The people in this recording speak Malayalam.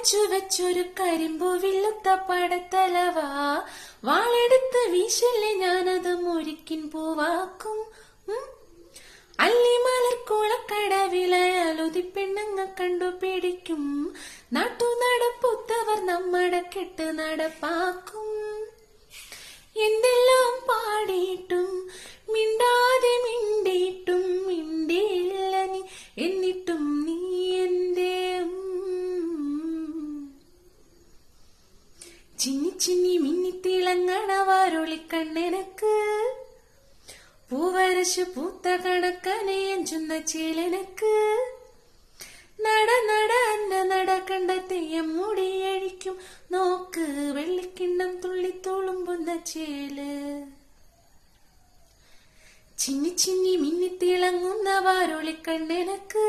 വരച്ചു വെച്ചൊരു കരിമ്പു വില്ലുത്ത പടത്തലവാ വാളെടുത്ത് വീശല്ലേ ഞാനത് മുരിക്കിൻ പൂവാക്കും. അല്ലിമലർക്കുളക്കടവിളയാലുതി പെണ്ണുങ്ങ കണ്ടുപിടിക്കും. നാട്ടു നടപ്പുത്തവർ നമ്മടെ കെട്ട് നടപ്പാക്കും. എന്തെല്ലാം പാടിയിട്ടും മിണ്ടാതെ മിണ്ടിയിട്ടും മിണ്ടിയില്ല നീ, എന്നിട്ടും നീ എന്തേ ചിന്നി ചിന്നി മിന്നിത്തിളങ്ങണ വാരൊളിക്കണ്ണെനക്ക്. പൂവരശു പൂത്ത കണക്കനയഞ്ചുന്ന ചേലനക്ക്. നട നട അന്ന നട കണ്ട തെയ്യം മുടിയഴിക്കും. നോക്ക് വെള്ളിക്കിണ്ണം തുള്ളി തുളുമ്പുന്ന ചേല്. ചിന്നി ചിന്നി മിന്നിത്തിളങ്ങുന്ന വാരൊളിക്കണ്ണെനക്ക്.